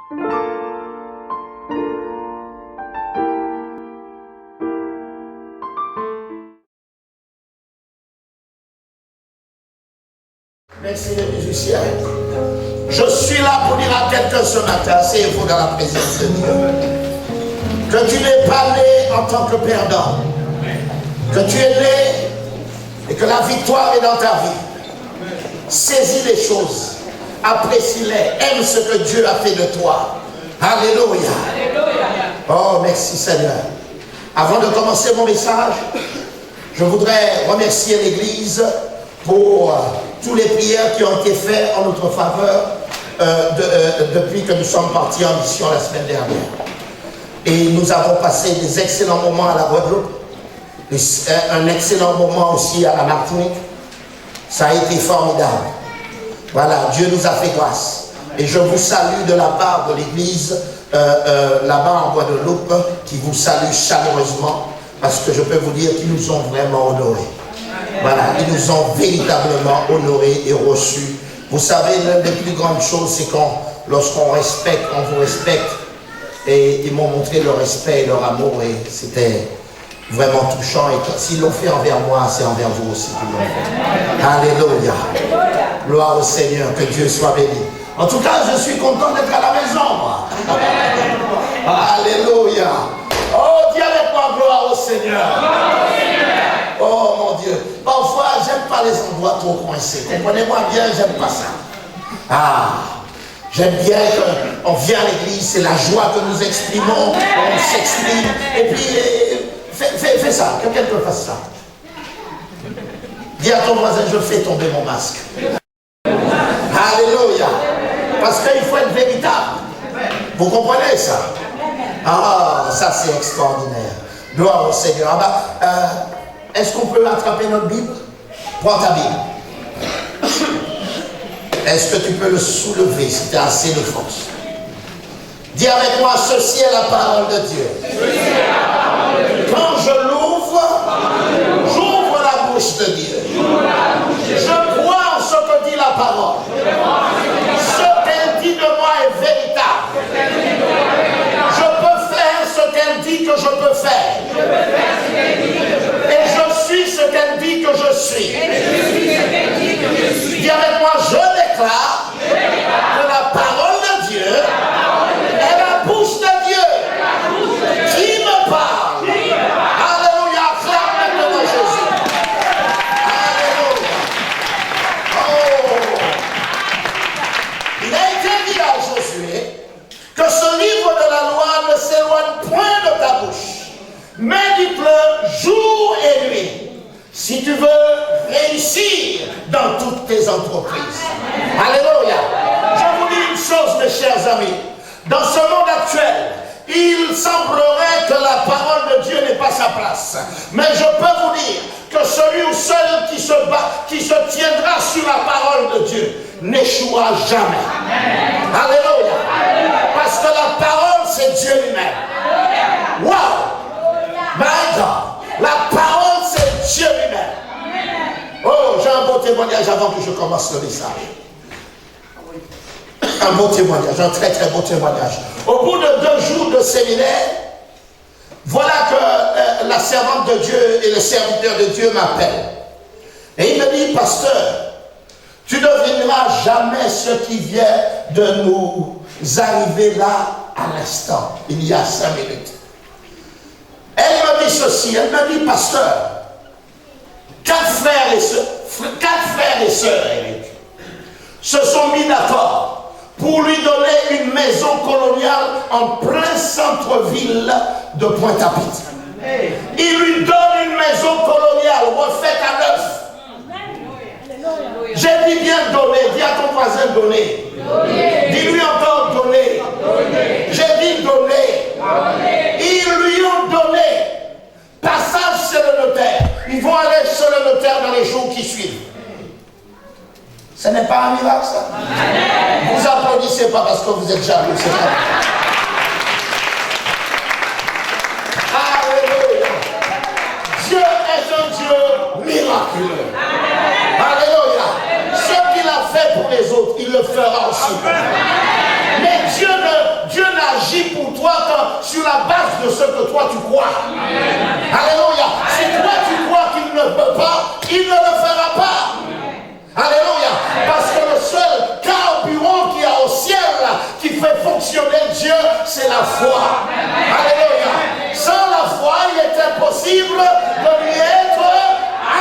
Merci les musiciens. Je suis là pour dire à quelqu'un ce matin, asseyez-vous dans la présence de Dieu, que tu n'es pas né en tant que perdant, que tu es né et que la victoire est dans ta vie. Saisis les choses, apprécie-les, aime ce que Dieu a fait de toi. Alléluia. Oh, merci Seigneur. Avant de commencer mon message, je voudrais remercier l'Église pour tous les prières qui ont été faites en notre faveur depuis que nous sommes partis en mission la semaine dernière. Et nous avons passé des excellents moments à la Guadeloupe, un excellent moment aussi à la Martinique. Ça a été formidable. Voilà, Dieu nous a fait grâce. Et je vous salue de la part de l'Église là-bas en Guadeloupe, qui vous salue chaleureusement, parce que je peux vous dire qu'ils nous ont vraiment honorés. Voilà, ils nous ont véritablement honorés et reçus. Vous savez, l'une des plus grandes choses, c'est quand, lorsqu'on respecte, on vous respecte. Et ils m'ont montré leur respect et leur amour, et c'était vraiment touchant. Et s'ils l'ont fait envers moi, c'est envers vous aussi qu'ils l'ont fait. Alléluia. Gloire au Seigneur, que Dieu soit béni. En tout cas, je suis content d'être à la maison, moi. Alléluia. Oh, dis avec moi, gloire au Seigneur. Oh mon Dieu, parfois j'aime pas les endroits trop coincés. Comprenez-moi bien, j'aime pas ça. Ah, j'aime bien qu'on vient à l'église, c'est la joie que nous exprimons, on s'exprime. Et puis, fais ça, que quelqu'un fasse ça. Dis à ton voisin, je fais tomber mon masque. Alléluia. Parce qu'il faut être véritable. Vous comprenez ça? Ah, ça c'est extraordinaire. Gloire au Seigneur. Est-ce qu'on peut attraper notre Bible? Prends ta Bible. Est-ce que tu peux le soulever si tu as assez de force? Dis avec moi, ceci est la parole de Dieu. Quand je l'ouvre, j'ouvre la bouche de Dieu. Je crois en ce que dit la parole. Ce qu'elle dit de moi est véritable. Je peux faire ce qu'elle dit que je peux faire. Et je suis ce qu'elle dit que je suis. Dis avec moi, je déclare que la parole de Dieu est la bouche de Dieu qui me parle. Alléluia, acclame maintenant Jésus. Alléluia. Oh. Il a été dit à Josué que ce livre de la loi ne s'éloigne point de ta bouche, mais dis-le jour et nuit, si tu veux réussir dans toutes tes entreprises. Alléluia. Je vous dis une chose, mes chers amis. Dans ce monde actuel, il semblerait que la parole de Dieu n'ait pas sa place. Mais je peux vous dire que celui ou seul qui se tiendra sur la parole de Dieu n'échouera jamais. Alléluia. Parce que la parole, c'est Dieu lui-même. Wow! My God! La parole, c'est Dieu lui-même. Oh, j'ai un beau témoignage avant que je commence le message. Un beau témoignage, un très très beau témoignage. Au bout de 2 jours de séminaire, voilà que la servante de Dieu et le serviteur de Dieu m'appellent. Et il me dit, pasteur, tu ne devineras jamais ce qui vient de nous arriver là à l'instant, il y a 5 minutes. Elle me dit ceci, elle me dit, pasteur, 4 frères et sœurs, Eric, se sont mis d'accord pour lui donner une maison coloniale en plein centre-ville de Pointe-à-Pitre. Il lui donne une maison coloniale refaite à neuf. J'ai dit bien donner, dis à ton voisin donner. Dis-lui encore donner. J'ai dit donner. Ils lui ont donné. Passage chez le notaire. Ils vont aller chez le notaire dans les jours qui suivent. Ce n'est pas un miracle, ça. Vous applaudissez pas parce que vous êtes jaloux, c'est ça. Alléluia. Dieu est un Dieu miraculeux. Alléluia. Ce qu'il a fait pour les autres, il le fera aussi. Mais Dieu de ce que toi tu crois. Alléluia. Si toi tu crois qu'il ne peut pas, il ne le fera pas. Alléluia. Parce que le seul carburant qu'il y a au ciel qui fait fonctionner Dieu, c'est la foi. Alléluia. Sans la foi, il est impossible de lui être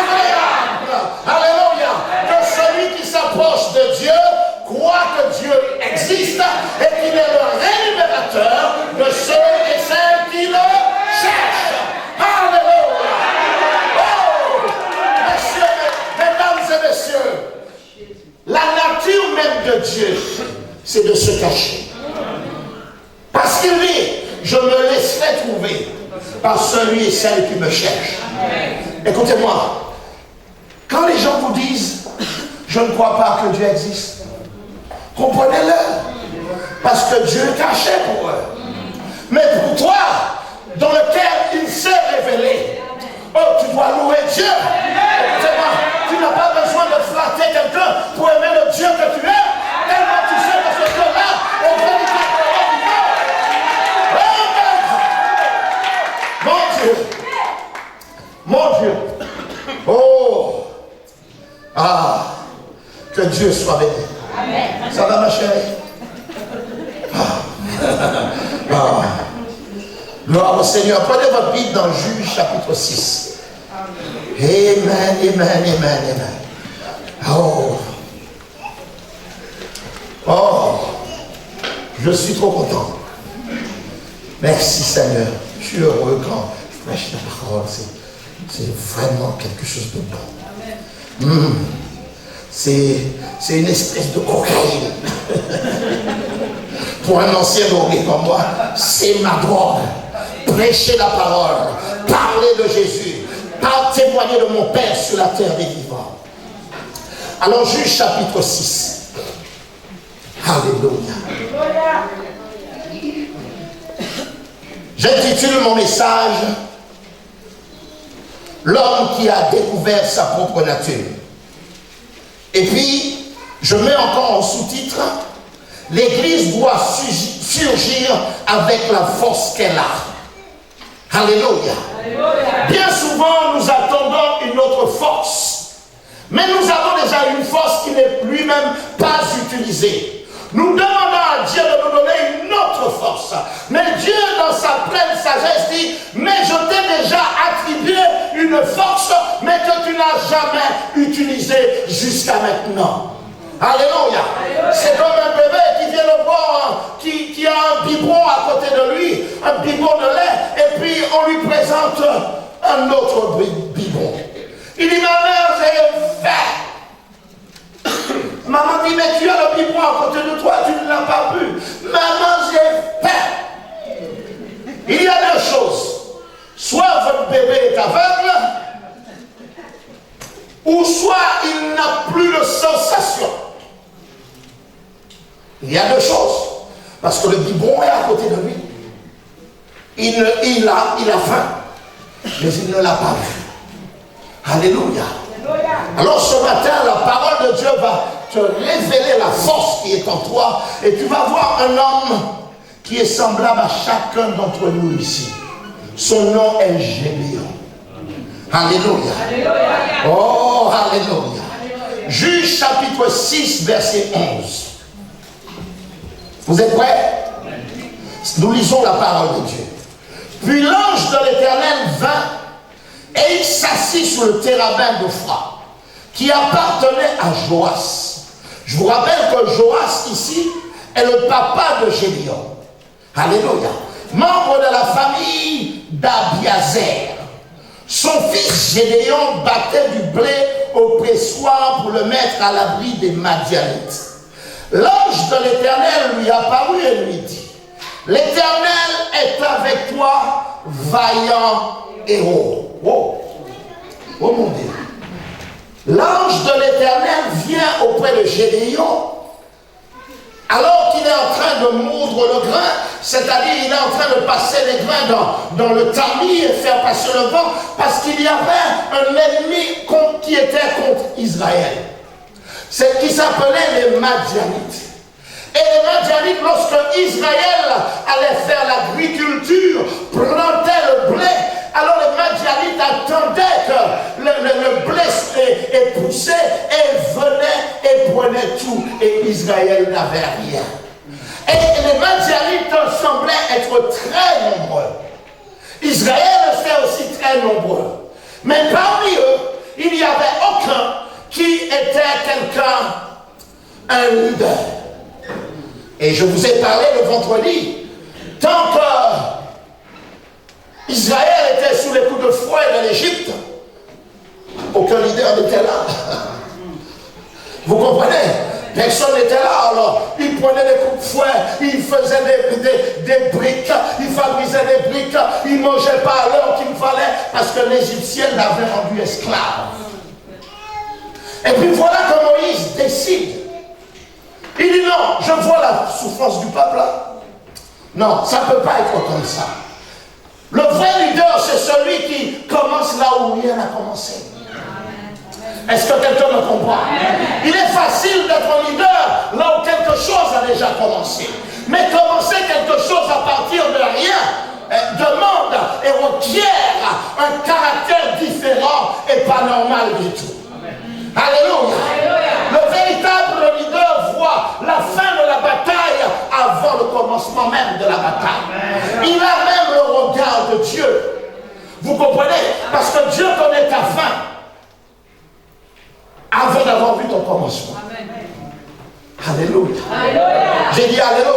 agréable. Alléluia. Que celui qui s'approche de Dieu croit que Dieu existe et qu'il est le rémunérateur de ceux et celles qui le cherchent. Alléluia. Oh, mesdames et messieurs, la nature même de Dieu, c'est de se cacher. Parce qu'il dit, je me laisserai trouver par celui et celle qui me cherchent. Écoutez-moi, quand les gens vous disent, je ne crois pas que Dieu existe, comprenez-le, parce que Dieu est caché pour eux. Mais pour toi, dans lequel il s'est révélé, oh, tu dois louer Dieu. Écoutez-moi, tu n'as pas besoin de flatter quelqu'un pour aimer le Dieu que tu es, tellement tu sais que ce Dieu-là est véritablement vivant. Mon Dieu, mon Dieu, oh, ah, que Dieu soit béni. Amen. Ça va ma chérie? Gloire au Seigneur. Prenez votre Bible dans Juge chapitre 6. Amen, amen, amen, amen. Oh. Oh. Je suis trop content. Merci Seigneur. Je suis heureux quand je prêche la parole. C'est vraiment quelque chose de bon. C'est une espèce de cocaïne. Pour un ancien drogué comme moi, c'est ma drogue. Prêcher la parole, parler de Jésus, témoigner de mon Père sur la terre des vivants. Alors, Juge chapitre 6. Alléluia. J'intitule mon message L'homme qui a découvert sa propre nature. Et puis, je mets encore en sous-titre, l'Église doit surgir avec la force qu'elle a. Alléluia. Bien souvent, nous attendons une autre force. Mais nous avons déjà une force qui n'est lui-même pas utilisée. Nous demandons à Dieu de nous donner une autre force. Mais Dieu, dans sa pleine sagesse, dit, mais je t'ai déjà attribué une force, mais que tu n'as jamais utilisée jusqu'à maintenant. Alléluia. C'est comme un bébé qui vient le voir, qui a un biberon à côté de lui, un biberon de lait, et puis on lui présente un autre biberon. Il dit, ma mère, j'ai faim. Maman dit, mais tu as le biberon à côté de toi, tu ne l'as pas bu. Maman, j'ai faim. Il y a deux choses. Soit votre bébé est aveugle, ou soit il n'a plus de sensation. Il y a deux choses. Parce que le biberon est à côté de lui. Il a faim. Mais il ne l'a pas vu. Alléluia. Alors ce matin, la parole de Dieu va te révéler la force qui est en toi. Et tu vas voir un homme qui est semblable à chacun d'entre nous ici. Son nom est Gédéon. Alléluia. Oh, alléluia. Juge chapitre 6, verset 11. Vous êtes prêts? Nous lisons la parole de Dieu. Puis l'ange de l'Éternel vint et il s'assit sur le térabin d'Ophra qui appartenait à Joas. Je vous rappelle que Joas ici est le papa de Gédéon. Alléluia. Membre de la famille d'Abiazer. Son fils Gédéon battait du blé au pressoir pour le mettre à l'abri des Madianites. L'ange de l'Éternel lui apparut et lui dit, l'Éternel est avec toi, vaillant héros. Oh, oh mon Dieu. L'ange de l'Éternel vient auprès de Gédéon alors qu'il est en train de moudre le grain, c'est-à-dire il est en train de passer les grains dans le tamis et faire passer le vent, parce qu'il y avait un ennemi qui était contre Israël. C'est qui s'appelait les Madianites. Et les Madianites, lorsque Israël allait faire l'agriculture, prendre Israël n'avait rien. Et les Madianites semblaient être très nombreux. Israël était aussi très nombreux. Mais parmi eux, il n'y avait aucun qui était quelqu'un, un leader. Et je vous ai parlé le vendredi, tant que Israël était sous les coups de fouet de l'Égypte, aucun leader n'était là. Vous comprenez? Personne n'était là, alors ils prenaient des coups de fouet, ils faisaient des briques, ils fabriquaient des briques, ils ne mangeaient pas à l'heure qu'il fallait parce que l'Égyptien l'avait rendu esclave. Et puis voilà que Moïse décide. Il dit non, je vois la souffrance du peuple là. Non, ça ne peut pas être comme ça. Le vrai leader, c'est celui qui commence là où rien n'a commencé. Est-ce que quelqu'un me comprend? Il est facile d'être un leader là où quelque chose a déjà commencé. Mais commencer quelque chose à partir de rien demande et requiert un caractère différent et pas normal du tout. Alléluia. Le véritable leader voit la fin de la bataille avant le commencement même de la bataille. Il a même le regard de Dieu. Vous comprenez? Parce que Dieu connaît ta fin avant d'avoir vu ton commencement. Alléluia. J'ai dit alléluia.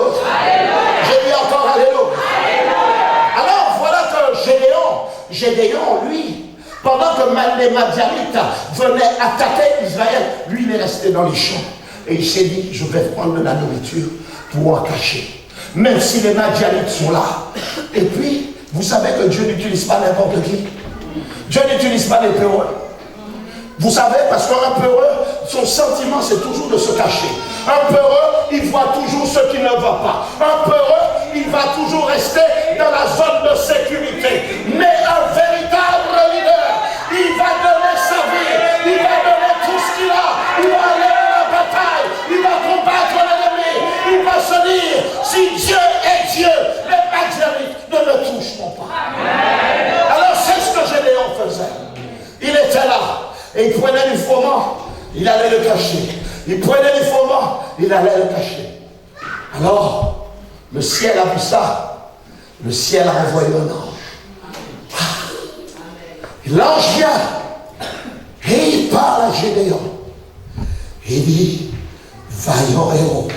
J'ai dit encore alléluia. Alors voilà que Gédéon, lui, pendant que les Madianites venaient attaquer Israël, lui il est resté dans les champs. Et il s'est dit, je vais prendre de la nourriture pour en cacher. Même si les Madianites sont là. Et puis, vous savez que Dieu n'utilise pas n'importe qui. Dieu n'utilise pas les peureux. Vous savez, parce qu'un peureux, son sentiment c'est toujours de se cacher. Un peureux, il voit toujours ce qui ne va pas. Un peureux, il va toujours rester dans la zone de sécurité. Mais un véritable leader, il va donner sa vie, il va donner tout ce qu'il a, il va aller à la bataille, il va combattre l'ennemi, il va se dire, si Dieu est Dieu, les Madianites ne le toucheront pas. Alors c'est ce que Gédéon faisait. Il était là. Et il prenait du froment, il allait le cacher. Il prenait du froment, il allait le cacher. Alors, le ciel a vu ça. Le ciel a envoyé un ange. L'ange vient. Et il parle à Gédéon. Il dit, vaillant héros.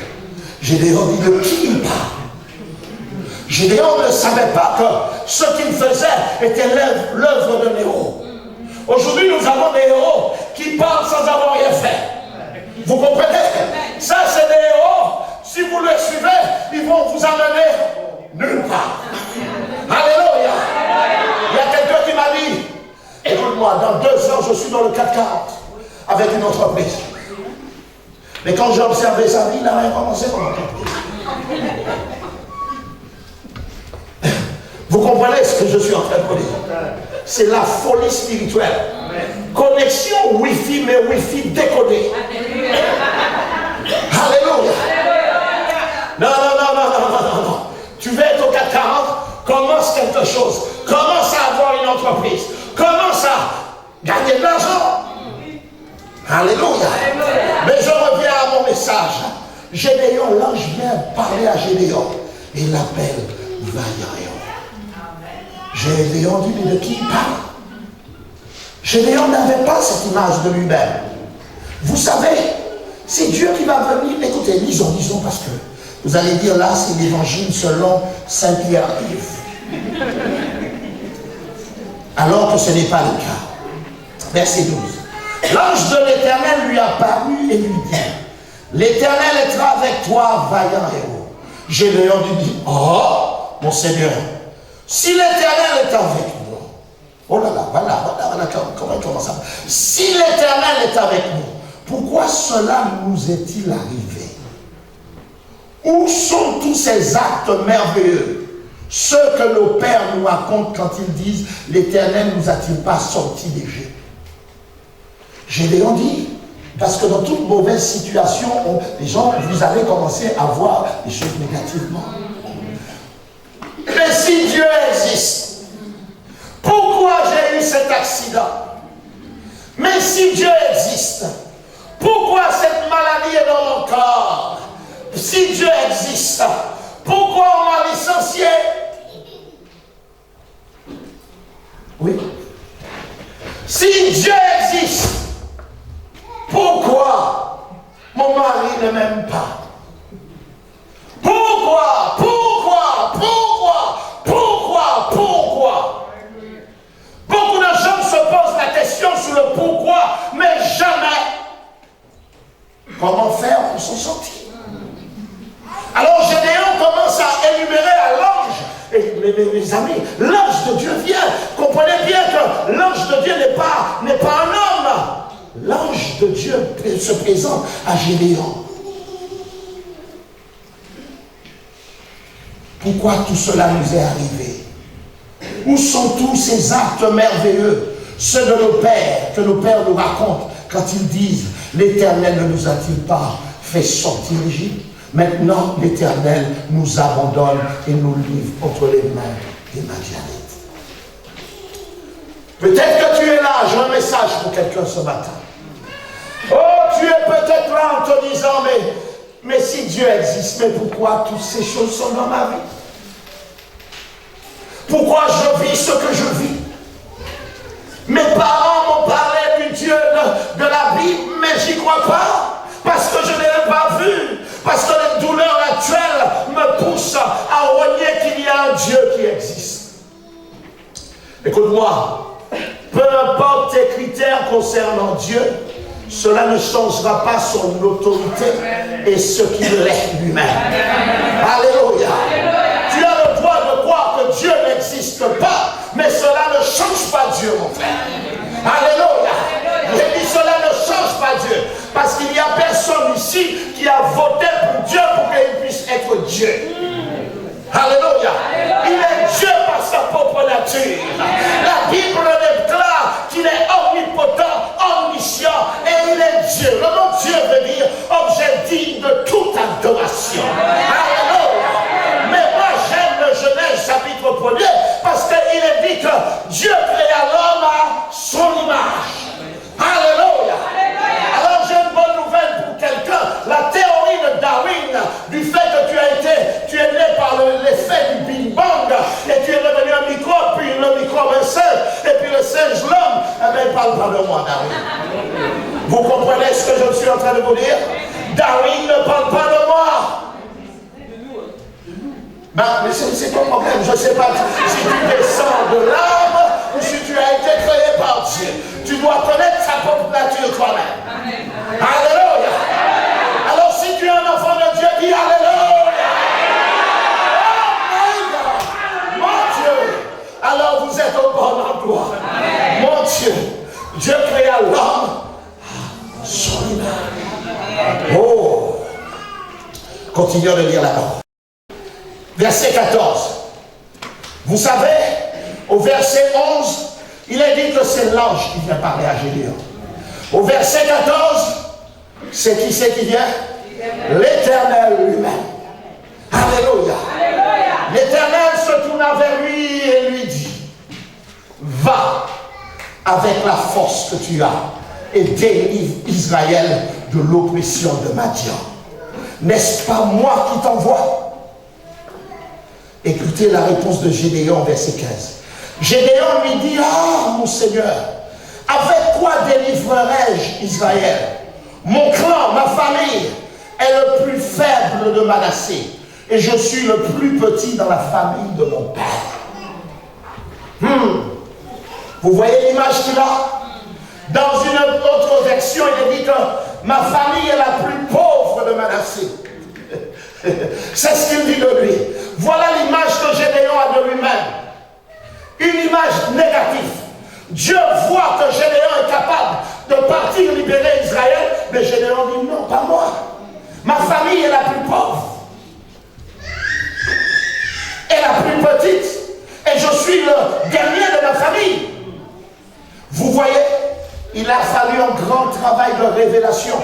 Gédéon dit, de qui il parle? Gédéon ne savait pas que ce qu'il faisait était l'œuvre d'un héros. Aujourd'hui, nous avons des héros qui parlent sans avoir rien fait. Vous comprenez? Ça, c'est des héros. Si vous les suivez, ils vont vous amener nulle part. Alléluia. Il y a quelqu'un qui m'a dit, écoute-moi, dans 2 ans, je suis dans le 440 avec une entreprise. Mais quand j'ai observé sa vie, il n'a rien commencé dans l'entreprise. Vous comprenez ce que je suis en train de dire? C'est la folie spirituelle. Connexion Wi-Fi, mais Wi-Fi décodé. Alléluia. Non. Tu veux être au 440, commence quelque chose. Commence à avoir une entreprise. Commence à gagner de l'argent. Alléluia. Mais je reviens à mon message. Gédéon, l'ange vient parler à Gédéon. Il l'appelle vaillant héros. Gédéon dit, mais de qui il parle? Gédéon n'avait pas cette image de lui-même. Vous savez, c'est Dieu qui va venir. Écoutez, lisons, parce que vous allez dire là, c'est l'évangile selon Saint Pierre-Yves. Alors que ce n'est pas le cas. Verset 12. L'ange de l'Éternel lui apparut et lui dit, l'Éternel est avec toi, vaillant héros. Gédéon lui dit, oh, mon Seigneur, si l'Éternel est avec nous, oh là là, voilà, comment il commence ça? Si l'Éternel est avec nous, pourquoi cela nous est-il arrivé? Où sont tous ces actes merveilleux? Ceux que nos pères nous racontent quand ils disent, l'Éternel ne nous a-t-il pas sortis d'Égypte? Gédéon dit, parce que dans toute mauvaise situation, les gens, vous allez commencer à voir les choses négativement. Mais si Dieu existe, pourquoi j'ai eu cet accident? Mais si Dieu existe, Pourquoi cette maladie est dans mon corps? Si Dieu existe, pourquoi on m'a licencié? Oui. Si Dieu existe, pourquoi mon mari ne m'aime pas? Pourquoi? Beaucoup de gens se posent la question sur le pourquoi, mais jamais comment faire pour s'en sortir. Alors Gédéon commence à énumérer à l'ange. Et mes amis, l'ange de Dieu vient. Comprenez bien que l'ange de Dieu n'est pas un homme. L'ange de Dieu se présente à Gédéon. Pourquoi tout cela nous est arrivé? Où sont tous ces actes merveilleux, ceux de nos pères, que nos pères nous racontent quand ils disent « L'Éternel ne nous a-t-il pas fait sortir d'Égypte? Maintenant, l'Éternel nous abandonne et nous livre entre les mains des Madianites. » Peut-être que tu es là, j'ai un message pour quelqu'un ce matin. Oh, tu es peut-être là en te disant, mais si Dieu existe, mais pourquoi toutes ces choses sont dans ma vie? Pourquoi je vis ce que je vis? Mes parents m'ont parlé du Dieu de la Bible, mais j'y crois pas, parce que je ne l'ai pas vu, parce que les douleurs actuelles me poussent à renier qu'il y a un Dieu qui existe. Écoute-moi, peu importe tes critères concernant Dieu, cela ne changera pas son autorité et ce qu'il est lui-même. Alléluia. Tu as le droit de croire que Dieu n'existe pas, mais cela ne change pas Dieu, mon frère. Alléluia. J'ai dit cela ne change pas Dieu, parce qu'il n'y a personne ici qui a voté pour Dieu pour qu'il puisse être Dieu. Alléluia. Il est Dieu par sa propre nature. La Bible déclare qu'il est omnipotent, omniscient, et il est Dieu. Le nom Dieu veut dire objet digne de toute adoration. Alléluia. Mais moi j'aime le Genèse chapitre 1er parce qu'il est dit que Dieu créa l'homme à son image. Alléluia. Alors j'ai une bonne nouvelle pour quelqu'un. La théorie de Darwin, du fait que tu es né par l'effet du Big Bang, et tu es devenu un microbe, puis le microbe un singe, et puis le singe l'homme, eh bien il ne parle pas de moi, Darwin. Vous comprenez ce que je suis en train de vous dire? Darwin ne parle pas de moi. Ben, mais c'est ton problème. Je ne sais pas si tu descends de l'âme ou si tu as été créé par Dieu. Tu dois connaître sa propre nature toi-même. Alléluia. Alors si tu es un enfant de Dieu, dis Alléluia. Oh my God. Mon Dieu. Alors vous êtes au bon endroit. Mon Dieu. Dieu créa l'homme à son image. Oh. Continuons de lire la parole. Verset 14. Vous savez, au verset 11, il est dit que c'est l'ange qui vient parler à Gédéon. Au verset 14, c'est qui c'est qui vient? L'Éternel lui-même. Alléluia. L'Éternel se tourna vers lui et lui dit, va avec la force que tu as et délivre Israël de l'oppression de Madian. N'est-ce pas moi qui t'envoie? Écoutez la réponse de Gédéon, verset 15. Gédéon lui dit, ah mon Seigneur, avec quoi délivrerai-je Israël? Mon clan, ma famille est le plus faible de Manassé, et je suis le plus petit dans la famille de mon père. Vous voyez l'image qu'il a? Dans une autre version, il est dit que ma famille est la plus pauvre de Manassé. C'est ce qu'il dit de lui. Voilà l'image que Gédéon a de lui-même. Une image négative. Dieu voit que Gédéon est capable de partir libérer Israël, mais Gédéon dit non, pas moi. Ma famille est la plus pauvre. Et la plus petite. Et je suis le dernier de ma famille. Vous voyez, il a fallu un grand travail de révélation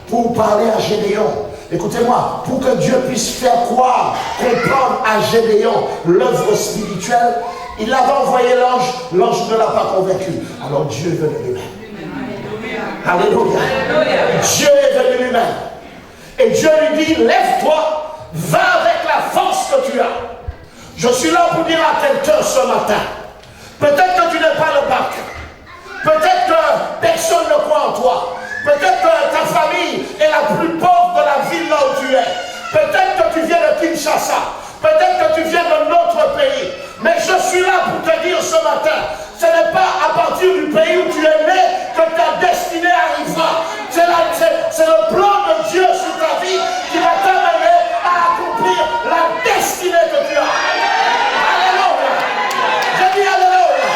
pour parler à Gédéon. Écoutez-moi, pour que Dieu puisse faire croire, comprendre à Gédéon l'œuvre spirituelle, il avait envoyé l'ange, l'ange ne l'a pas convaincu. Alors Dieu venait de lui. Alléluia. Dieu lui-même. Et Dieu lui dit, lève-toi, va avec la force que tu as. Je suis là pour dire à quelqu'un ce matin, peut-être que tu n'es pas le bac, peut-être que personne ne croit en toi, peut-être que ta famille est la plus pauvre de la ville là où tu es, peut-être que tu viens de Kinshasa, peut-être que tu viens d'un autre pays, mais je suis là pour te dire ce matin, ce n'est pas à partir du pays où tu es né que ta destinée arrivera. C'est le plan de Dieu sur ta vie qui va t'amener à accomplir la destinée que tu as. Alléluia. Je dis alléluia.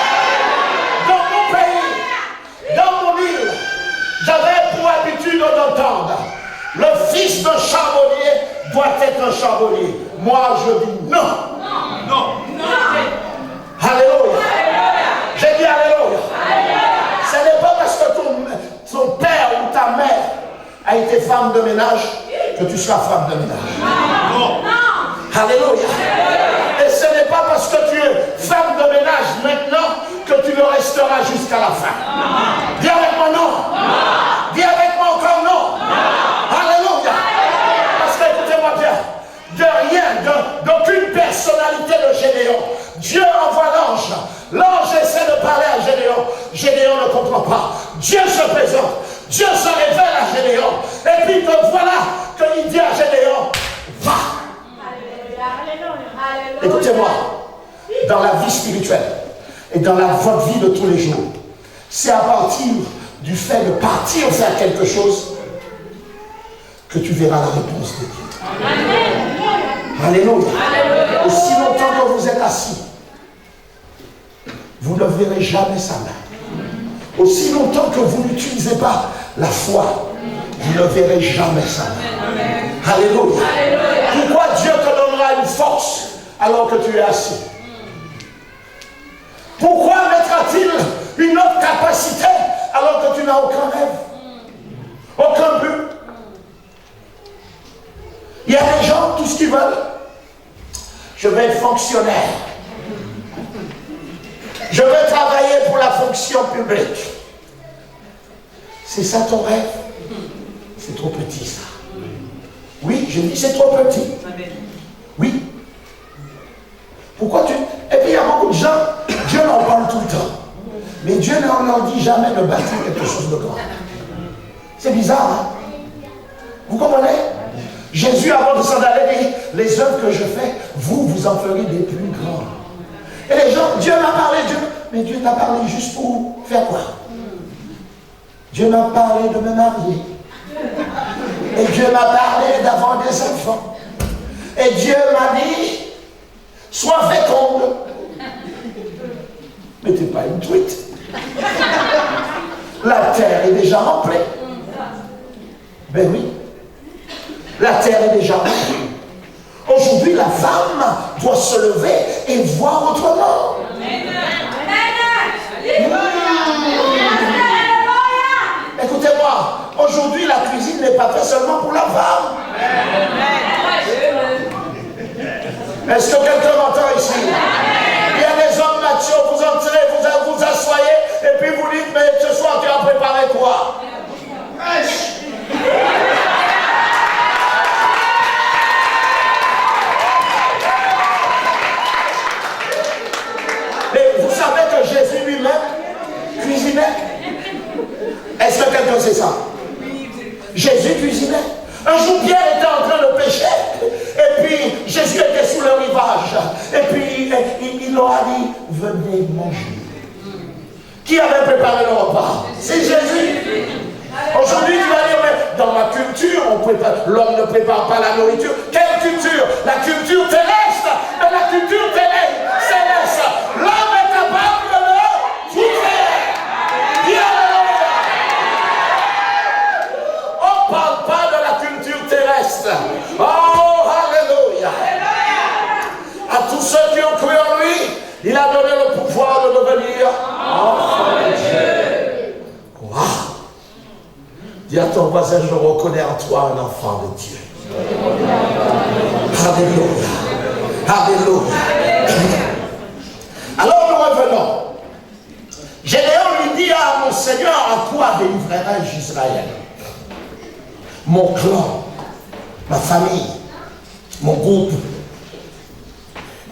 Dans mon pays, dans mon île, j'avais pour habitude d'entendre, le fils d'un charbonnier doit être un charbonnier. Moi, je dis non. Non. Alléluia. J'ai dit alléluia. Ce n'est pas parce que ton père ou ta mère a été femme de ménage que tu seras femme de ménage. Non. Alléluia. Et ce n'est pas parce que tu es femme de ménage maintenant que tu le resteras jusqu'à la fin. Dis avec moi non. Dis avec moi encore non. Alléluia. Parce que écoutez-moi bien, de rien, d'aucune personnalité de Gédéon, Dieu envoie l'ange. L'ange essaie de parler à Gédéon. Gédéon ne comprend pas. Dieu se présente. Dieu se révèle à Gédéon. Et puis te voilà qu'il dit à Gédéon, va. Écoutez-moi, dans la vie spirituelle et dans votre vie de tous les jours, c'est à partir du fait de partir faire quelque chose que tu verras la réponse de Dieu. Alléluia. Aussi longtemps que vous êtes assis, vous ne verrez jamais sa main. Aussi longtemps que vous n'utilisez pas la foi, vous ne verrez jamais sa main. Alléluia. Pourquoi Dieu te donnera une force alors que tu es assis? Pourquoi mettra-t-il une autre capacité alors que tu n'as aucun rêve, aucun but? Il y a des gens, tout ce qu'ils veulent, je vais être fonctionnaire. Je veux travailler pour la fonction publique. C'est ça ton rêve? C'est trop petit ça. Oui, je dis c'est trop petit. Oui. Pourquoi tu... Et puis il y a beaucoup de gens, Dieu en parle tout le temps. Mais Dieu ne leur dit jamais de bâtir quelque chose de grand. C'est bizarre, hein? Vous comprenez? Jésus, avant de s'en aller, dit, les œuvres que je fais, vous en ferez des plus grands. Et les gens, Dieu m'a parlé, mais Dieu t'a parlé juste pour faire quoi? Dieu m'a parlé de me marier. Et Dieu m'a parlé d'avoir des enfants. Et Dieu m'a dit, sois féconde. Mais t'es pas une truite. La terre est déjà remplie. Ben oui. La terre est déjà remplie. Aujourd'hui, la femme doit se lever et voir autrement. Écoutez-moi, aujourd'hui, la cuisine n'est pas faite seulement pour la femme. Est-ce que quelqu'un m'entend ici? Il y a des hommes machos, vous entrez, vous assoyez, et puis vous dites, mais ce soir, tu as préparé quoi? Et vous savez que Jésus lui-même cuisinait? Est-ce que quelqu'un sait ça? Jésus cuisinait. Un jour, Pierre était en train de pêcher. Et puis, Jésus était sous le rivage. Et puis, il leur a dit, venez manger. Qui avait préparé le repas? C'est Jésus. Aujourd'hui, tu vas dire, mais dans ma culture, l'homme ne prépare pas la nourriture. Quelle culture? La culture terrestre. Mais la culture céleste. L'homme est capable de le trouver. On ne parle pas de la culture terrestre. Oh, alléluia. À tous ceux qui ont cru en lui, il a donné le pouvoir de devenir enfant de Dieu. Wow. Dis à ton voisin, je reconnais en toi un enfant de Dieu. Alléluia. Alléluia. Alors nous revenons. Gédéon lui dit à mon Seigneur, à quoi délivrerai-je Israël? mon clan, ma famille, mon groupe,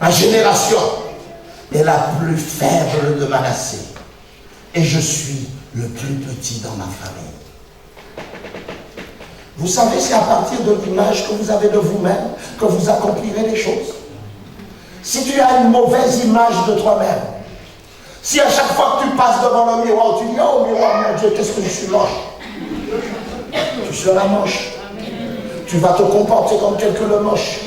ma génération est la plus faible de Manassé. Et je suis le plus petit dans ma famille. Vous savez, c'est à partir de l'image que vous avez de vous-même que vous accomplirez les choses. Si tu as une mauvaise image de toi-même, si à chaque fois que tu passes devant le miroir, tu dis « Oh miroir, mon Dieu, qu'est-ce que je suis moche ?» Tu seras moche. Tu vas te comporter comme quelqu'un de moche.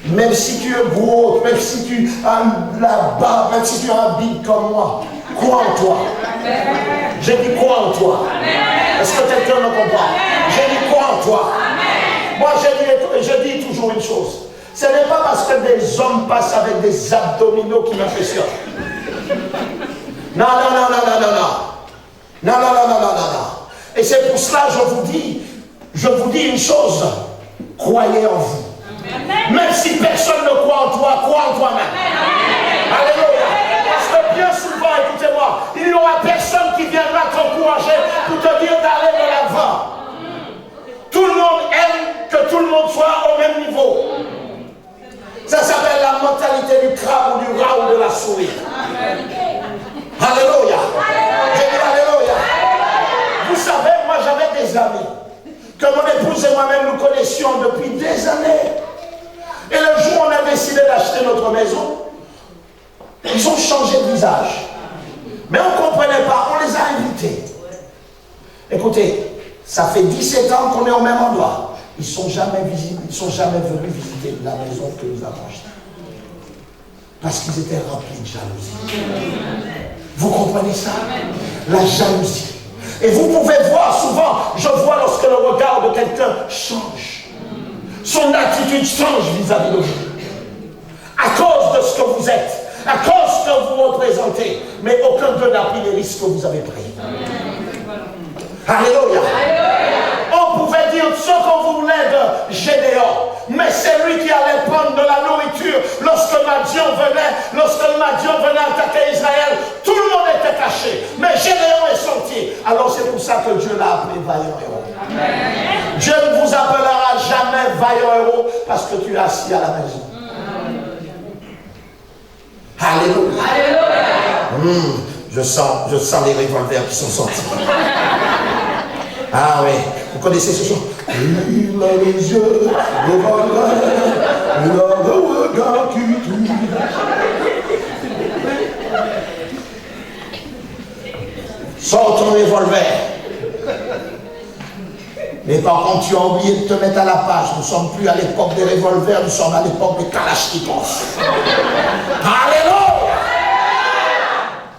Même si tu es gros, même si tu as la barbe, même si tu as un bide comme moi, crois en toi. J'ai dit crois en toi. Est-ce que quelqu'un me comprend? J'ai dit crois en toi. Moi, je dis toujours une chose. Ce n'est pas parce que des hommes passent avec des abdominaux qui m'impressionnent. Non. Et c'est pour cela je vous dis une chose. Croyez en vous. Même si personne ne croit en toi, crois en toi-même. Alléluia. Parce que bien souvent, écoutez-moi, il n'y aura personne qui viendra t'encourager pour te dire d'aller de l'avant. Tout le monde aime que tout le monde soit au même niveau. Ça s'appelle la mentalité du crabe ou du rat ou de la souris. Alléluia. J'ai dit alléluia. Vous savez, moi j'avais des amis que mon épouse et moi-même nous connaissions depuis des années. Et le jour où on a décidé d'acheter notre maison, ils ont changé de visage. Mais on ne comprenait pas, on les a invités. Écoutez, ça fait 17 ans qu'on est au même endroit. Ils ne sont jamais venus visiter la maison que nous avons achetée. Parce qu'ils étaient remplis de jalousie. Vous comprenez ça? La jalousie. Et vous pouvez voir souvent, je vois lorsque le regard de quelqu'un change. Son attitude change vis-à-vis de vous. À cause de ce que vous êtes, à cause que vous représentez. Mais aucun d'eux n'a pris les risques que vous avez pris. Alléluia. On pouvait dire ce qu'on voulait de Gédéon, mais c'est lui qui allait prendre de la nourriture lorsque Madian venait attaquer Israël. Tout le monde était caché, mais Gédéon est sorti. Alors c'est pour ça que Dieu l'a appelé vaillant héros. Amen. Dieu ne vous appellera jamais vaillant héros parce que tu es assis à la maison. Alléluia. Alléluia. Je sens les revolvers qui sont sortis. Ah oui, vous connaissez ce chant? Il a les yeux, il a le regard qui tue. Sors ton revolver. Mais par contre, tu as oublié de te mettre à la page. Nous ne sommes plus à l'époque des revolvers, nous sommes à l'époque des kalachnikovs. Alléluia!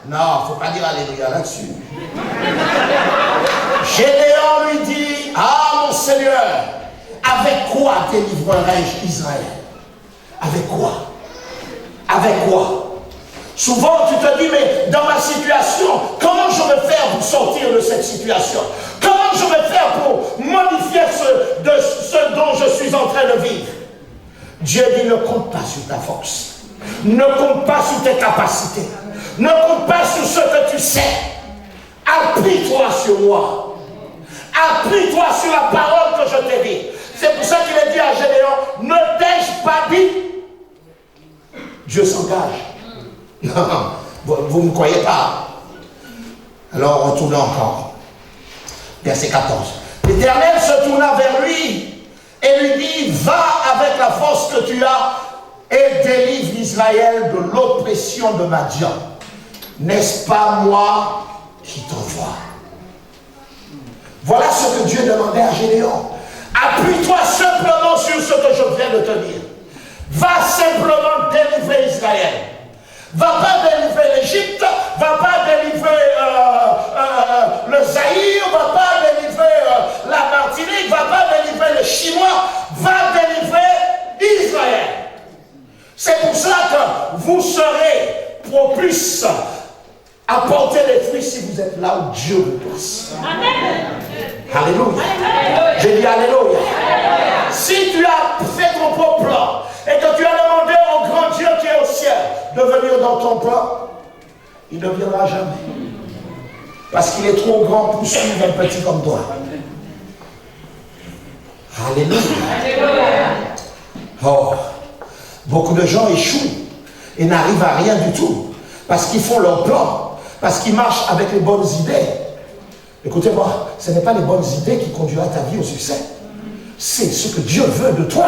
Non, il ne faut pas dire alléluia là-dessus. Gédéon lui dit, ah mon Seigneur, avec quoi délivrerai-je Israël? Avec quoi? Avec quoi? Souvent tu te dis, mais dans ma situation, comment je vais faire pour sortir de cette situation? Comment je vais faire pour modifier ce dont je suis en train de vivre? Dieu dit, ne compte pas sur ta force. Ne compte pas sur tes capacités. Ne compte pas sur ce que tu sais. Appuie-toi sur moi. Appuie-toi sur la parole que je t'ai dit. C'est pour ça qu'il a dit à Gédéon, ne t'ai-je pas dit? Dieu s'engage. Non, vous ne me croyez pas. Alors on tourne encore. Verset 14. L'Éternel se tourna vers lui et lui dit, va avec la force que tu as et délivre Israël de l'oppression de Madian. N'est-ce pas moi qui t'envoie? Voilà ce que Dieu demandait à Gédéon. Appuie-toi simplement sur ce que je viens de te dire. Va simplement délivrer Israël. Va pas délivrer l'Égypte, va pas délivrer le Zaïre, va pas délivrer la Martinique, va pas délivrer le Chinois, va délivrer Israël. C'est pour cela que vous serez propice à porter les fruits si vous êtes là où Dieu vous place. Amen. Alléluia. J'ai dit alléluia. Si tu as fait ton propre plan et que tu as demandé au grand Dieu qui est au ciel de venir dans ton plan, il ne viendra jamais. Parce qu'il est trop grand pour suivre un petit comme toi. Alléluia. Oh, beaucoup de gens échouent et n'arrivent à rien du tout parce qu'ils font leur plan, parce qu'ils marchent avec les bonnes idées. Écoutez-moi, ce n'est pas les bonnes idées qui conduiront ta vie au succès. C'est ce que Dieu veut de toi.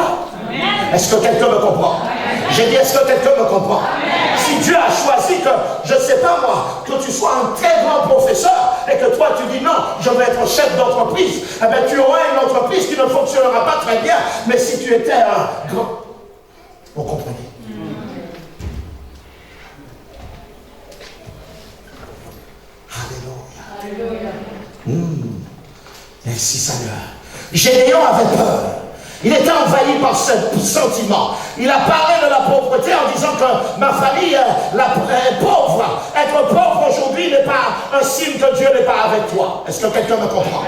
Est-ce que quelqu'un me comprend? J'ai dit, est-ce que quelqu'un me comprend? Si Dieu a choisi que, je ne sais pas moi, que tu sois un très grand professeur et que toi tu dis non, je veux être chef d'entreprise, eh bien tu auras une entreprise qui ne fonctionnera pas très bien. Mais si tu étais un grand... Vous comprenez? Alléluia. Merci Seigneur. Gédéon avait peur. Il était envahi par ce sentiment. Il a parlé de la pauvreté en disant que ma famille est pauvre. Être pauvre aujourd'hui n'est pas un signe que Dieu n'est pas avec toi. Est-ce que quelqu'un me comprend?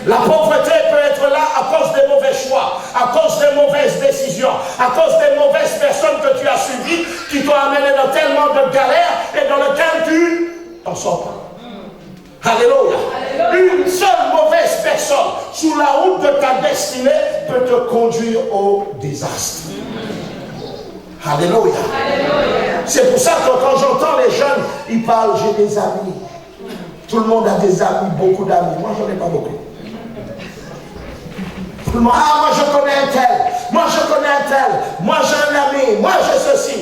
La pauvreté peut être là à cause des mauvais choix, à cause des mauvaises décisions, à cause des mauvaises personnes que tu as suivies, qui t'ont amené dans tellement de galères et dans lesquelles tu t'en sors pas. Alléluia. Une seule mauvaise personne sous la route de ta destinée peut te conduire au désastre. Alléluia. C'est pour ça que quand j'entends les jeunes, ils parlent, j'ai des amis. Tout le monde a des amis, beaucoup d'amis. Moi, j'en ai pas beaucoup. Tout le monde, ah, moi je connais un tel, moi je connais un tel, moi j'ai un ami, moi j'ai ceci.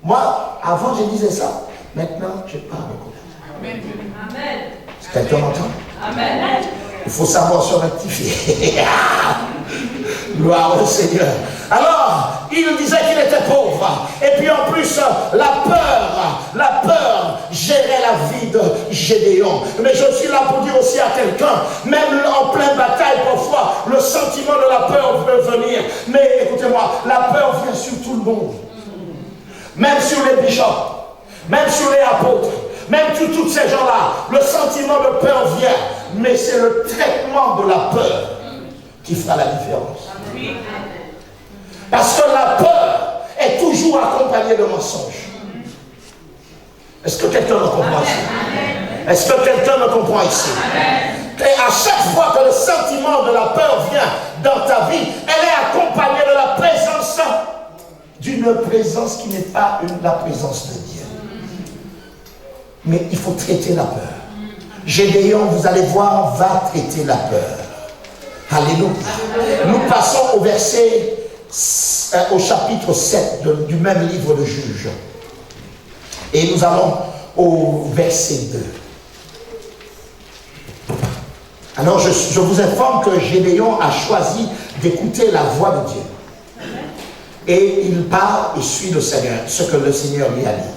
Moi, avant je disais ça. Maintenant, je parle beaucoup d'amis. Amen. Quelqu'un m'entend? Amen. Il faut savoir se rectifier. Gloire au Seigneur. Alors, il disait qu'il était pauvre. Et puis en plus, la peur gérait la vie de Gédéon. Mais je suis là pour dire aussi à quelqu'un, même en pleine bataille, parfois, le sentiment de la peur peut venir. Mais écoutez-moi, la peur vient sur tout le monde. Même sur les bishops, même sur les apôtres. Même sur tous ces gens-là, le sentiment de peur vient, mais c'est le traitement de la peur qui fera la différence. Parce que la peur est toujours accompagnée de mensonges. Est-ce que quelqu'un me comprend ici? Est-ce que quelqu'un me comprend ici? Et à chaque fois que le sentiment de la peur vient dans ta vie, elle est accompagnée de la présence, d'une présence qui n'est pas la présence de Dieu. Mais il faut traiter la peur. Gédéon, vous allez voir, va traiter la peur. Alléluia. Nous passons au verset, au chapitre 7 du même livre de Juges. Et nous allons au verset 2. Alors je vous informe que Gédéon a choisi d'écouter la voix de Dieu. Et il part et suit le Seigneur, ce que le Seigneur lui a dit.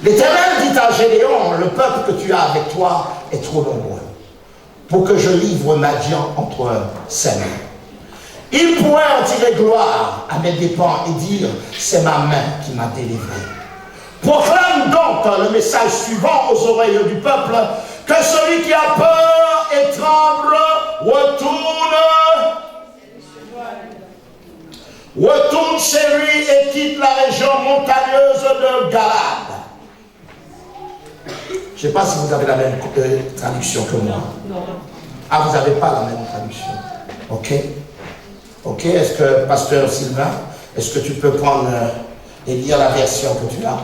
L'Éternel dit à Gédéon, le peuple que tu as avec toi est trop nombreux pour que je livre Madian entre ses mains. Il pourrait en tirer gloire à mes dépens et dire, c'est ma main qui m'a délivré. Proclame donc le message suivant aux oreilles du peuple, que celui qui a peur et tremble retourne chez lui et quitte la région montagneuse de Galade. Je ne sais pas si vous avez la même traduction que moi. Non. Ah, vous n'avez pas la même traduction. Ok. Ok, est-ce que, Pasteur Sylvain, est-ce que tu peux prendre et lire la version que tu as?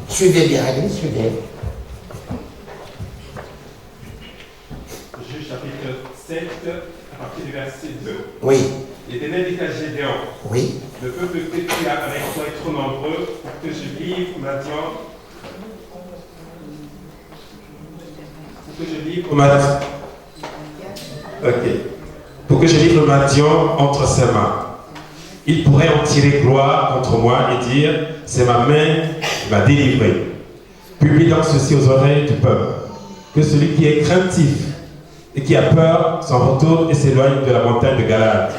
Suivez bien, allez, suivez. Juge chapitre 7, à partir du verset 2. Oui. L'Éternel dit à Gédéon, oui. Le peuple que tu as avec toi est trop nombreux pour que je livre Madian. Pour que je livre Madian entre ses mains. Il pourrait en tirer gloire contre moi et dire, c'est ma main qui m'a délivré. Publie donc ceci aux oreilles du peuple, que celui qui est craintif et qui a peur s'en retourne et s'éloigne de la montagne de Galade.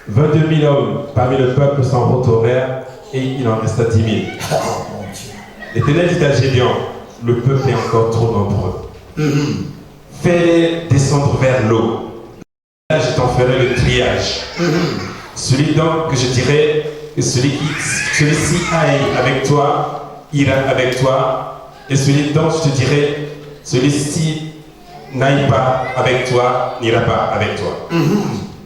22 000 hommes parmi le peuple s'en retournèrent et il en resta 10 000. L'Éternel dit à Gédéon, le peuple est encore trop nombreux. Fais-les descendre vers l'eau. Là, je t'en ferai le triage. Celui donc que je dirai que celui-ci aille avec toi, ira avec toi, Et celui dont je te dirai, celui-ci n'aille pas avec toi, n'ira pas avec toi.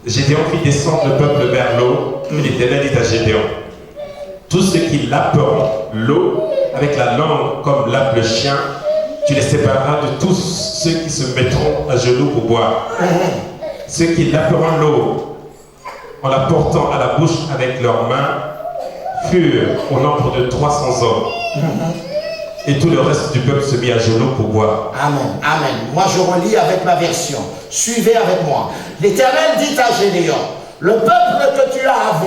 Gédéon fit descendre le peuple vers l'eau, et l'Éternel dit à Gédéon, tous ceux qui lapperont l'eau avec la langue comme lappe le chien, tu les sépareras de tous ceux qui se mettront à genoux pour boire. Ceux qui lapperont l'eau en la portant à la bouche avec leurs mains furent au nombre de 300 hommes. Et tout le reste du peuple se mit à genoux pour boire. Amen, amen. Moi je relis avec ma version. Suivez avec moi. L'Éternel dit à Gédéon, le peuple que tu as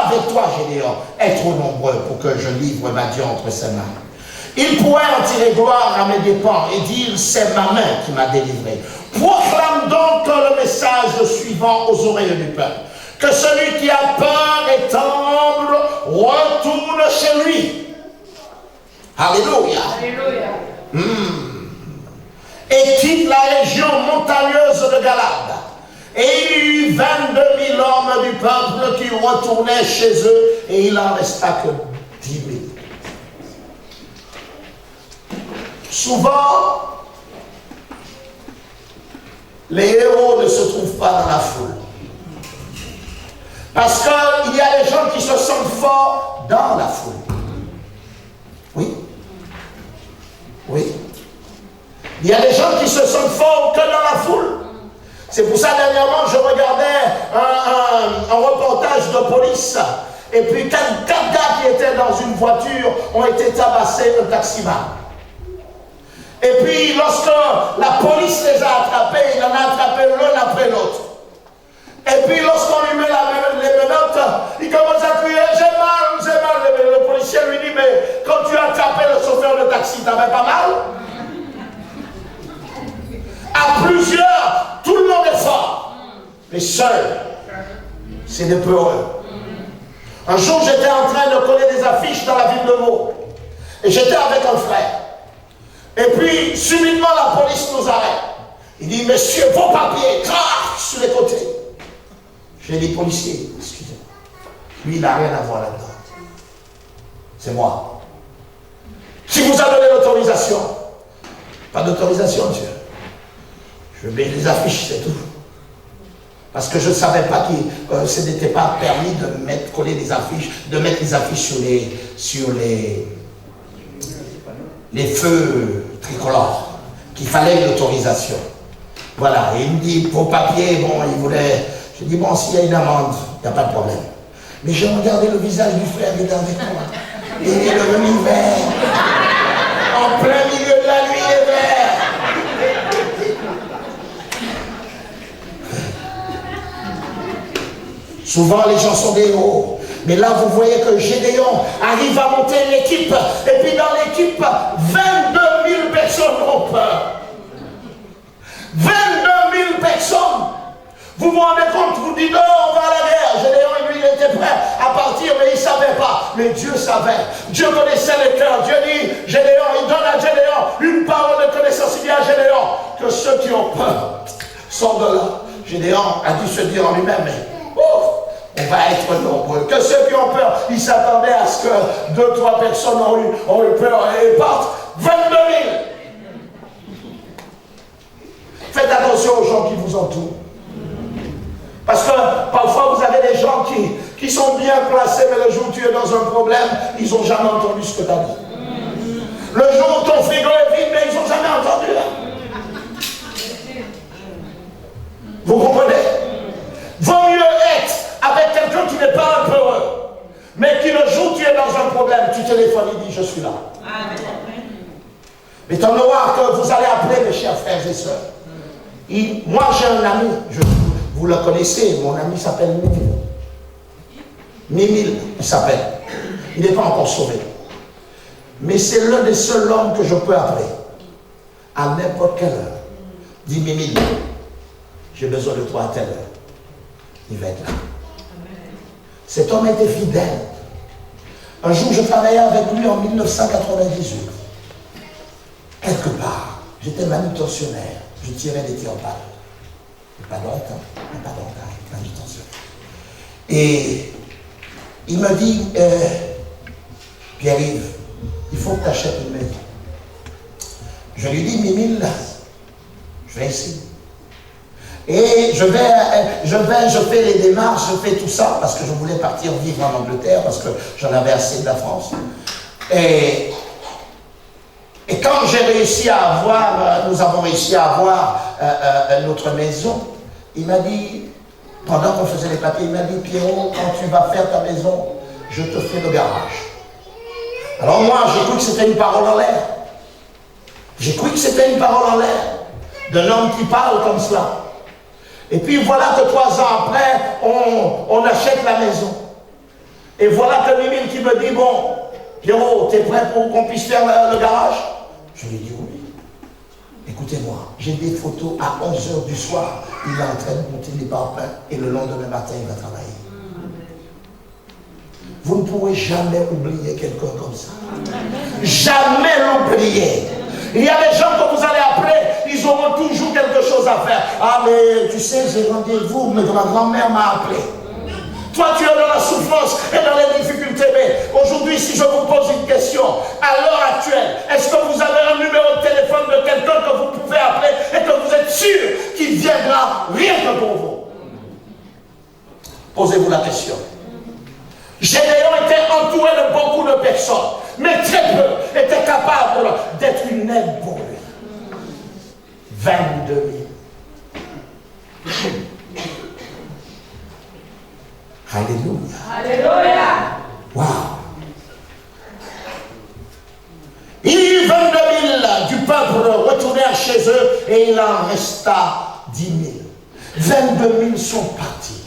avec toi, Gédéon, est trop nombreux pour que je livre Madian entre ses mains. Il pourrait en tirer gloire à mes dépens et dire, c'est ma main qui m'a délivré. Proclame donc le message suivant aux oreilles du peuple. Que celui qui a peur et tremble retourne chez lui. Alléluia. Alléluia. Et quitte la région montagneuse de Galade. Et il y eut 22 000 hommes du peuple qui retournaient chez eux, et il en resta que 10 000. Souvent, les héros ne se trouvent pas dans la foule. Parce qu'il y a des gens qui se sentent forts dans la foule. Oui. Oui. Il y a des gens qui se sentent forts que dans la foule. C'est pour ça, dernièrement, je regardais un reportage de police. Et puis, quatre gars qui étaient dans une voiture ont été tabassés, un taximan. Et puis, lorsque la police les a attrapés, il en a attrapé l'un après l'autre. Et puis, lorsqu'on lui met les menottes, il commence à crier, j'ai mal, j'ai mal. Le policier lui dit, mais quand tu as attrapé le chauffeur de taxi, t'avais pas mal? À plusieurs, tout le monde est fort. Mais seul, c'est des peureux. Un jour, j'étais en train de coller des affiches dans la ville de Meaux. Et j'étais avec un frère. Et puis, subitement, la police nous arrête. Il dit, monsieur, vos papiers, crac, sur les côtés. J'ai dit, policier, excusez-moi. Lui, il n'a rien à voir là-dedans. C'est moi. Qui vous a donné l'autorisation? Pas d'autorisation, monsieur. Je mets les affiches, c'est tout. Parce que je ne savais pas que ce n'était pas permis de coller des affiches, de mettre les affiches sur les feux tricolores, qu'il fallait une autorisation. Voilà, et il me dit, pour papier, bon, il voulait... Je dis, bon, s'il y a une amende, il n'y a pas de problème. Mais j'ai regardé le visage du frère qui était avec moi. Il est devenu vert. En plein milieu de la nuit, il est vert. Souvent, les gens sont des héros. Mais là, vous voyez que Gédéon arrive à monter une équipe. Et puis dans l'équipe, 22 000 personnes ont peur. 22 000 personnes. Vous vous rendez compte, vous dites, non, on va à la guerre. Gédéon, lui, il était prêt à partir, mais il ne savait pas. Mais Dieu savait. Dieu connaissait les cœurs. Dieu dit, Gédéon, il donne à Gédéon une parole de connaissance. Il dit à Gédéon que ceux qui ont peur sont de là. Gédéon a dû se dire en lui-même, mais on va être nombreux. Que ceux qui ont peur, ils s'attendaient à ce que 2-3 personnes ont eu peur et partent. 22 000. Faites attention aux gens qui vous entourent. Parce que parfois vous avez des gens qui sont bien placés, mais le jour où tu es dans un problème, ils n'ont jamais entendu ce que tu as dit. Le jour où ton frigo est vide, mais ils n'ont jamais entendu. Vous comprenez? Vaut mieux être avec quelqu'un qui n'est pas un peureux, mais qui le jour où tu es dans un problème, tu téléphones et dis je suis là. Mais t'en auras que vous allez appeler mes chers frères et sœurs. Moi j'ai un ami, vous le connaissez, mon ami s'appelle Mimile. Mimile, il s'appelle. Il n'est pas encore sauvé. Mais c'est l'un des seuls hommes que je peux appeler. À n'importe quelle heure. Dis Mimile, j'ai besoin de toi à telle heure. Il va être là. Cet homme était fidèle. Un jour, je travaillais avec lui en 1998. Quelque part, j'étais manutentionnaire. Je tirais des tirs en balle. Pas longtemps, manutentionnaire. Et il me dit, Pierre-Yves, il faut que tu achètes une maison. Je lui dis, 1000, je vais essayer. Et je fais les démarches, je fais tout ça, parce que je voulais partir vivre en Angleterre, parce que j'en avais assez de la France. Et quand j'ai réussi à avoir, nous avons réussi à avoir notre maison, il m'a dit, pendant qu'on faisait les papiers, il m'a dit, Pierrot, quand tu vas faire ta maison, je te fais le garage. Alors moi, j'ai cru que c'était une parole en l'air. J'ai cru que c'était une parole en l'air d'un homme qui parle comme cela. Et puis voilà que 3 ans après, on achète la maison. Et voilà que Mimile qui me dit, bon, Pierrot, t'es prêt pour qu'on puisse faire le garage? Je lui dis oui. Écoutez-moi, j'ai des photos à 11h du soir. Il est en train de monter les parpaings et le lendemain matin, il va travailler. Vous ne pourrez jamais oublier quelqu'un comme ça. Jamais l'oublier. Il y a des gens que vous allez appeler, ils auront toujours quelque chose à faire. Ah mais tu sais, j'ai rendez-vous, mais ma grand-mère m'a appelé. Toi tu es dans la souffrance et dans les difficultés, mais aujourd'hui si je vous pose une question, à l'heure actuelle, est-ce que vous avez un numéro de téléphone de quelqu'un que vous pouvez appeler et que vous êtes sûr qu'il viendra rien que pour vous? Posez-vous la question. Gédéon était entouré de beaucoup de personnes, mais très peu étaient capables d'être une aide pour lui. 22 000. Alléluia. Alléluia. Wow. Il y eut 22 000 du peuple retournèrent chez eux et il en resta 10 000. 22 000 sont partis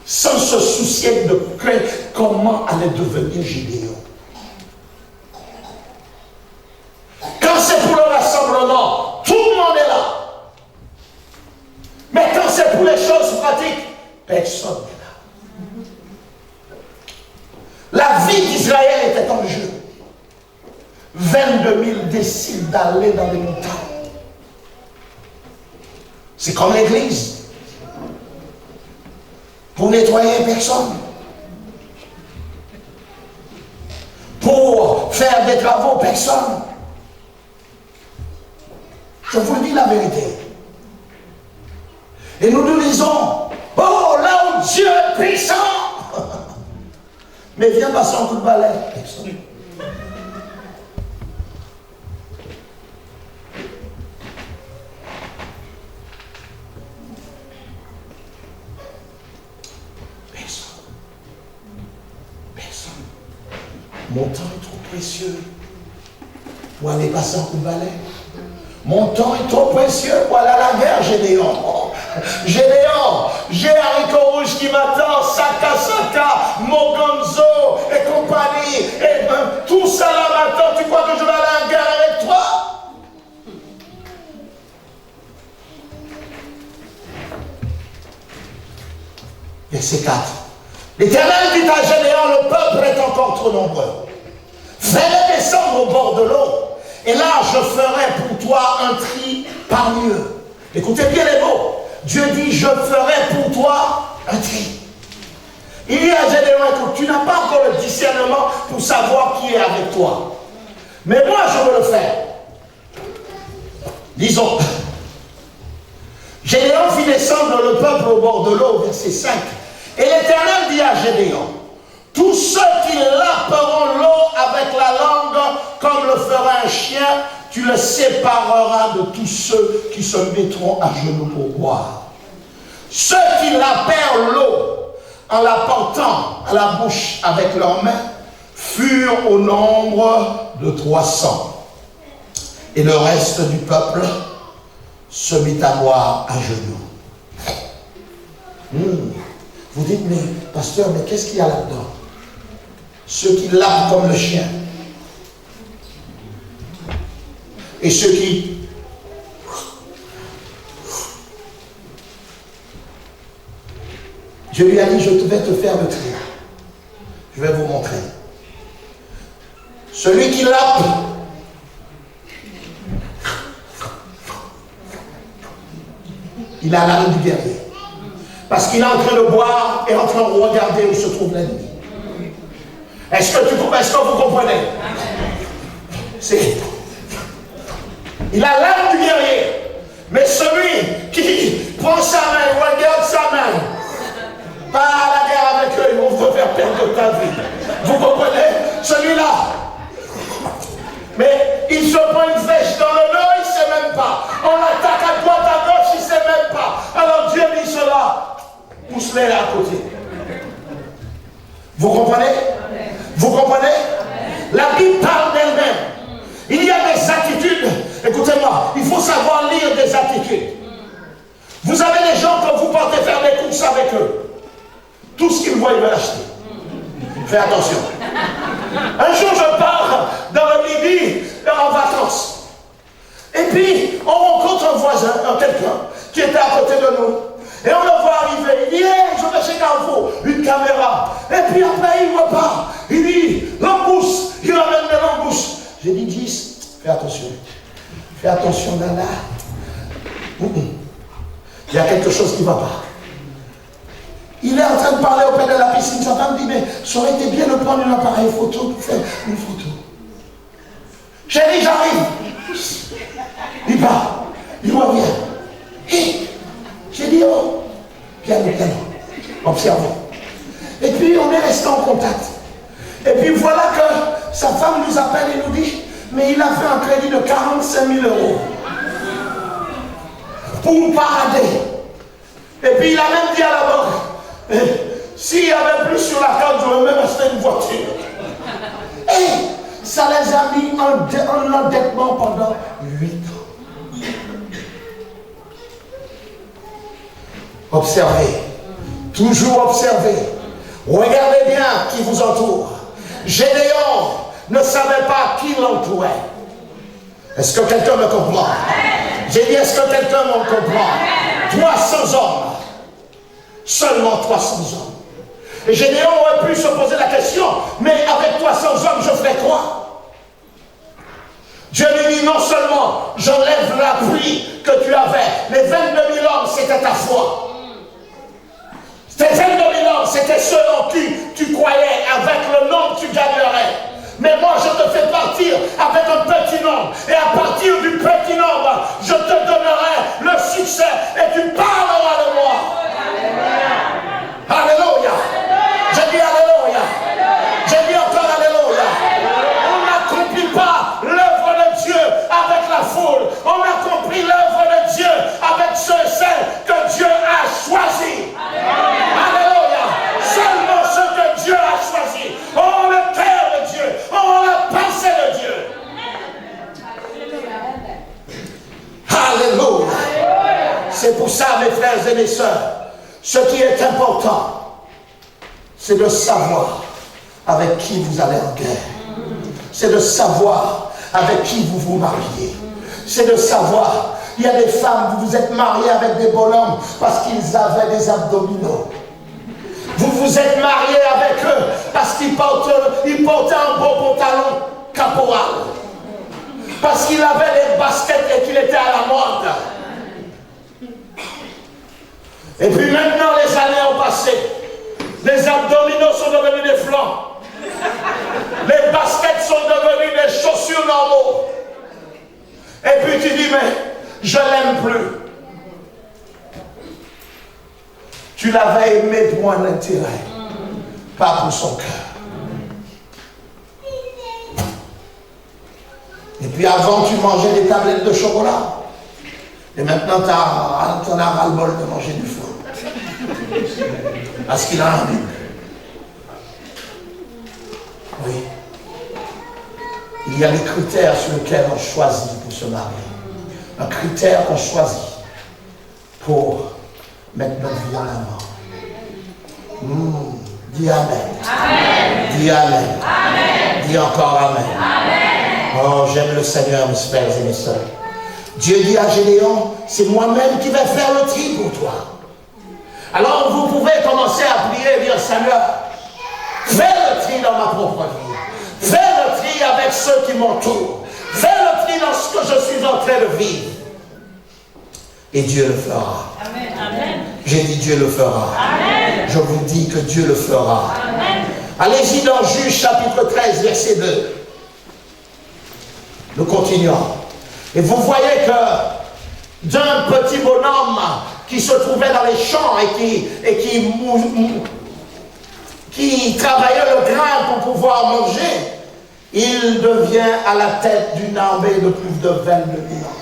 sans se soucier de comment allait devenir Gédéon. Quand c'est pour le rassemblement, tout le monde est là. Mais quand c'est pour les choses pratiques, personne n'est là. La vie d'Israël était en jeu. 22 000 décident d'aller dans les montagnes. C'est comme l'église. Pour nettoyer personne. Pour faire des travaux, personne. Je vous dis la vérité. Et nous nous disons, oh là où Dieu est puissant. Mais viens passer un coup de balai. Personne. Mon temps est trop précieux pour aller passer un coup de balai. Mon temps est trop précieux pour aller à la guerre, Gédéon. Gédéon, j'ai Haricot Rouge qui m'attend, Saka, Mogonzo et compagnie. Et tout ça là m'attend. Tu crois que je vais aller à la guerre avec toi? Verset 4. L'Éternel dit à Gédéon, le peuple est encore trop nombreux. Fais-les descendre au bord de l'eau. Et là, je ferai pour toi un tri parmi eux. Écoutez bien les mots. Dieu dit, je ferai pour toi un tri. Il dit à Gédéon, écoute, tu n'as pas encore le discernement pour savoir qui est avec toi. Mais moi, je veux le faire. Disons, Gédéon fit descendre le peuple au bord de l'eau, verset 5. Et l'Éternel dit à Gédéon, tous ceux qui laperont l'eau avec la langue, comme le fera un chien, tu le sépareras de tous ceux qui se mettront à genoux pour boire. Ceux qui lapèrent l'eau en la portant à la bouche avec leurs mains furent au nombre de 300. Et le reste du peuple se mit à boire à genoux. Vous dites, mais pasteur, mais qu'est-ce qu'il y a là-dedans? Ceux qui lapent comme le chien. Et ceux qui... Dieu lui a dit, je vais te faire le tri. Je vais vous montrer. Celui qui lappe, il a l'âme du guerrier. Parce qu'il est en train de boire et en train de regarder où se trouve l'ennemi. Est-ce que vous comprenez? Il a l'âme du guerrier. Mais celui qui prend sa main, regarde sa main, pas à la guerre avec eux, ils vont te faire perdre ta vie. Vous comprenez? Celui-là. Mais il se prend une flèche dans le dos, il ne sait même pas. On l'attaque à droite, à gauche, il ne sait même pas. Alors Dieu dit cela, pousse-les à côté. Vous comprenez? Vous comprenez? La Bible parle d'elle-même. Il y a des attitudes. Écoutez-moi, il faut savoir lire des attitudes. Vous avez des gens que vous partez faire des courses avec eux. Tout ce qu'ils voient, ils veulent acheter. Fais attention. Un jour, je pars dans le midi en vacances. Et puis, on rencontre un voisin, quelqu'un, qui était à côté de nous. Et on le voit arriver. Il dit, hey, je vais chez Carrefour, une caméra. Et puis après, il repart. Il dit, langouste. Il ramène des langoustes. J'ai dit, 10, fais attention. Fais attention, Nana. Il y a quelque chose qui ne va pas. Il est en train de parler au père de la piscine. Sa femme dit, mais ça aurait été bien de prendre un appareil photo pour faire une photo. Chérie, j'arrive. Il part. Il revient. Hé, j'ai dit, oh, piano, observons. Et puis, on est resté en contact. Et puis, voilà que sa femme nous appelle et nous dit, mais il a fait un crédit de 45 000 € pour nous parader. Et puis, il a même dit à la banque, s'il y avait plus sur la carte, j'aurais même acheté une voiture. Et ça les a mis en endettement pendant 8 ans. Observez. Toujours observez. Regardez bien qui vous entoure. Gédéon ne savait pas qui l'entourait. Est-ce que quelqu'un me comprend? J'ai dit, est-ce que quelqu'un me comprend? 300 hommes. Seulement 300 hommes. Et Gédéon aurait pu se poser la question, mais avec 300 hommes, je ferai quoi? Dieu lui dit, non seulement j'enlève l'appui que tu avais, les 22 000 hommes, c'était ta foi. Ces 22 000 hommes, c'était ceux en qui tu croyais, avec le nombre tu gagnerais. Mais moi, je te fais partir avec un petit nombre. Et à partir du petit nombre, je te donnerai le succès et tu parleras de moi. Alléluia. J'ai dit Alléluia. J'ai dit encore Alléluia. On n'accomplit pas l'œuvre de Dieu avec la foule. On accomplit l'œuvre de Dieu avec ceux et celles que Dieu a choisis. Alléluia. Seulement ceux que Dieu a choisis. Oh, le cœur de Dieu. Oh, la pensée de Dieu. Alléluia. C'est pour ça, mes frères et mes sœurs, ce qui est important, c'est de savoir avec qui vous allez en guerre. C'est de savoir avec qui vous vous mariez. C'est de savoir, il y a des femmes, vous vous êtes mariées avec des bonhommes parce qu'ils avaient des abdominaux. Vous vous êtes mariés avec eux parce qu'ils portaient un beau pantalon caporal. Parce qu'il avait des baskets et qu'il était à la mode. Et puis maintenant les années ont passé. Les abdominaux sont devenus des flancs. Les baskets sont devenues des chaussures normaux. Et puis tu dis, mais je l'aime plus. Tu l'avais aimé pour un intérêt, pas pour son cœur. Et puis avant, tu mangeais des tablettes de chocolat. Et maintenant, tu en as ras-le-bol de manger du flan. Parce qu'il a envie. Oui. Il y a des critères sur lesquels on choisit pour se marier. Un critère qu'on choisit pour mettre notre vie en avant. Dis Amen. Amen. Dis Amen. Amen. Dis encore Amen. Amen. Oh, j'aime le Seigneur, mes frères et mes sœurs. Dieu dit à Gédéon, c'est moi-même qui vais faire le tri pour toi. Alors vous pouvez commencer à prier et dire, Seigneur, fais le tri dans ma propre vie. Fais le tri avec ceux qui m'entourent. Fais le tri dans ce que je suis en train de vivre. Et Dieu le fera. Amen. Amen. J'ai dit Dieu le fera. Amen. Je vous dis que Dieu le fera. Amen. Allez-y dans Juge chapitre 13, verset 2. Nous continuons. Et vous voyez que d'un petit bonhomme qui se trouvait dans les champs et qui travaillait le grain pour pouvoir manger, il devient à la tête d'une armée de plus de 22 000 ans.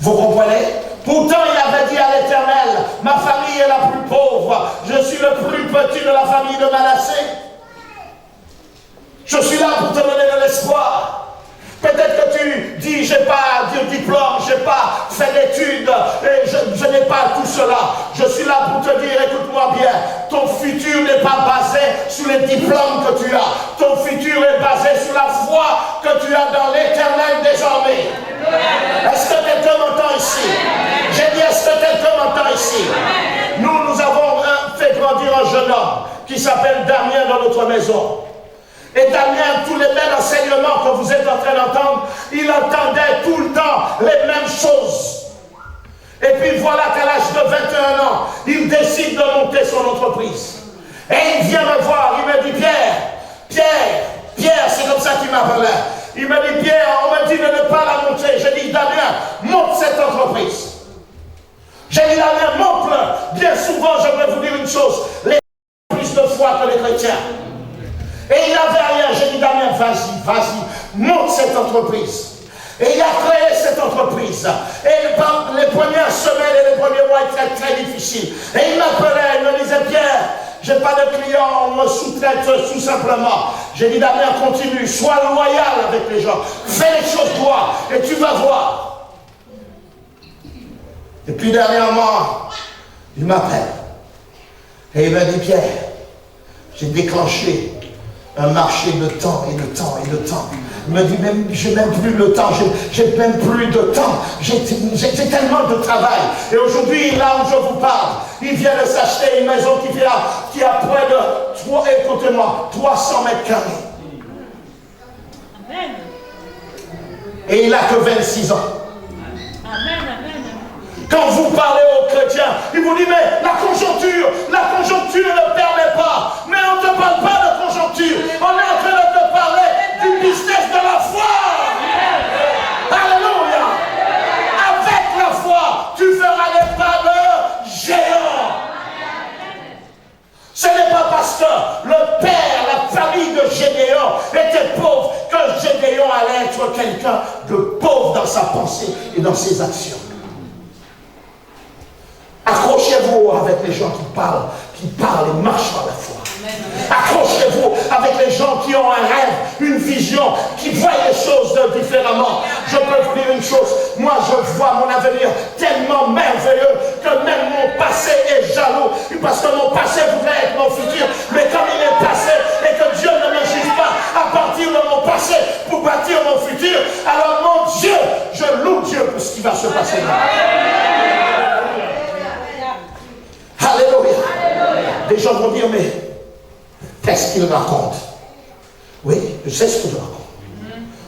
Vous comprenez? Pourtant, il avait dit à l'Éternel, ma famille est la plus pauvre, je suis le plus petit de la famille de Manassé. Je suis là pour te donner de l'espoir. Peut-être que tu dis, je n'ai pas de diplôme, je n'ai pas fait d'études, et je n'ai pas tout cela. Je suis là pour te dire, écoute-moi bien, ton futur n'est pas basé sur les diplômes que tu as. Ton futur est basé sur la foi que tu as dans l'Éternel désormais. Est-ce que quelqu'un m'entend ici? J'ai dit, est-ce que quelqu'un m'entend ici? Nous avons fait grandir un jeune homme qui s'appelle Damien dans notre maison. Et Damien, tous les mêmes enseignements que vous êtes en train d'entendre, il entendait tout le temps les mêmes choses. Et puis voilà qu'à l'âge de 21 ans, il décide de monter son entreprise. Et il vient me voir, il me dit, Pierre, c'est comme ça qu'il m'appelait. Il me dit, Pierre, on me dit de ne pas la monter. J'ai dit, Damien, monte cette entreprise. J'ai dit, Damien, monte-le. Bien souvent, je vais vous dire une chose, les plus de foi que les chrétiens. Et il n'avait rien. J'ai dit, Damien, vas-y, monte cette entreprise. Et il a créé cette entreprise. Et les premières semaines et les premiers mois étaient très difficiles. Et il m'appelait, il me disait, Pierre, je n'ai pas de clients, on me sous-traite tout simplement. J'ai dit, Damien, continue, sois loyal avec les gens. Fais les choses toi, et tu vas voir. Et puis dernièrement, il m'appelle. Et il me dit, Pierre, j'ai déclenché un marché de temps et de temps et de temps. Il me dit, même, j'ai même plus le temps, j'ai même plus de temps, j'ai tellement de travail. Et aujourd'hui, là où je vous parle, il vient de s'acheter une maison qui a près de, écoutez-moi, 300 mètres carrés. Amen. Et il n'a que 26 ans. Amen, amen. Quand vous parlez aux chrétiens, ils vous disent, mais la conjoncture ne permet pas. Mais on ne te parle pas de conjoncture. On est en train de te parler du business de la foi. Alléluia. Avec la foi, tu feras des pas de géants. Ce n'est pas parce que le père, la famille de Gédéon était pauvre que Gédéon allait être quelqu'un de pauvre dans sa pensée et dans ses actions. Accrochez-vous avec les gens qui parlent et marchent par la foi. Accrochez-vous avec les gens qui ont un rêve, une vision, qui voient les choses différemment. Je peux vous dire une chose, moi je vois mon avenir tellement merveilleux que même mon passé est jaloux, parce que mon passé voudrait être mon futur, mais comme il est passé et que Dieu ne me juge pas à partir de mon passé pour bâtir mon futur, alors mon Dieu, je loue Dieu pour ce qui va se passer là. Alléluia. Des gens vont dire, mais qu'est-ce qu'il raconte? Oui, je sais ce que je raconte.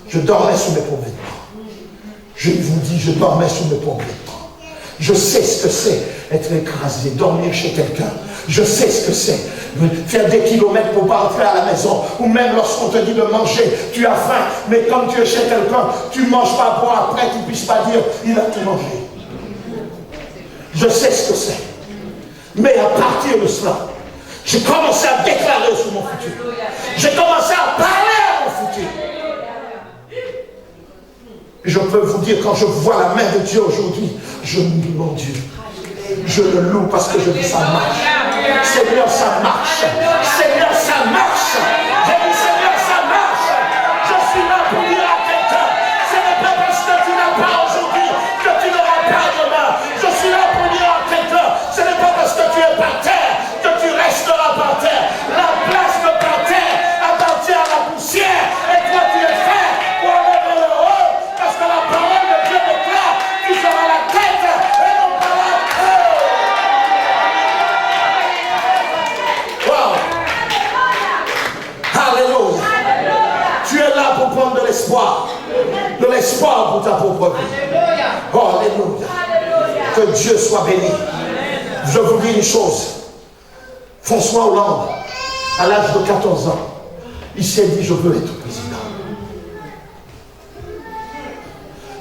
Je dormais sous mes pauvres vêtements. Je vous dis, je dormais sous mes pauvres vêtements. Je sais ce que c'est être écrasé, dormir chez quelqu'un. Je sais ce que c'est faire des kilomètres pour pas rentrer à la maison. Ou même lorsqu'on te dit de manger, tu as faim, mais comme tu es chez quelqu'un, tu ne manges pas pour après tu ne puisses pas dire, il a tout mangé. Je sais ce que c'est. Mais à partir de cela, j'ai commencé à déclarer sur mon futur. J'ai commencé à parler à mon futur. Et je peux vous dire, quand je vois la main de Dieu aujourd'hui, je me dis, mon Dieu, je le loue parce que je dis, ça marche. Seigneur, ça marche. Seigneur, ça marche. J'ai dit, Seigneur, ça marche. Je suis là pour dire à quelqu'un, ce n'est pas parce que tu n'as pas aujourd'hui que tu n'auras pas demain. Je suis là pour dire à quelqu'un, ce n'est pas parce que tu es par terre que tu resteras par terre. La place de par terre appartient à la poussière et toi tu es fait pour aller vers le haut parce que la parole de Dieu déclare tu seras la tête et non pas la queue. Wow. Alléluia. Tu es là pour prendre de l'espoir pour ta propre vie. Oh, alléluia. Que Dieu soit béni. Je vous dis une chose. François Hollande, à l'âge de 14 ans, il s'est dit, je veux être président.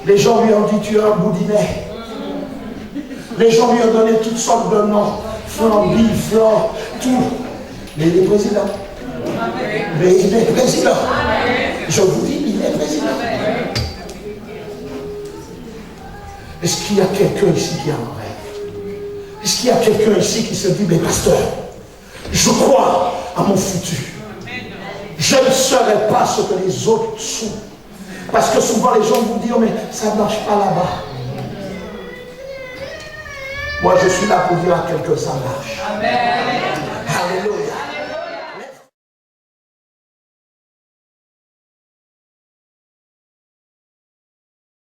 Les gens lui ont dit, tu es un boudinet. Les gens lui ont donné toutes sortes de noms. Flamby, Flore, tout. Mais il est président. Mais il est président. Je vous dis, il est président. Est-ce qu'il y a quelqu'un ici qui a un rêve? Est-ce qu'il y a quelqu'un ici qui se dit, mais pasteur, je crois à mon futur. Je ne serai pas ce que les autres sont. Parce que souvent les gens vous disent, mais ça ne marche pas là-bas. Moi je suis là pour dire à quelqu'un, ça marche. Amen.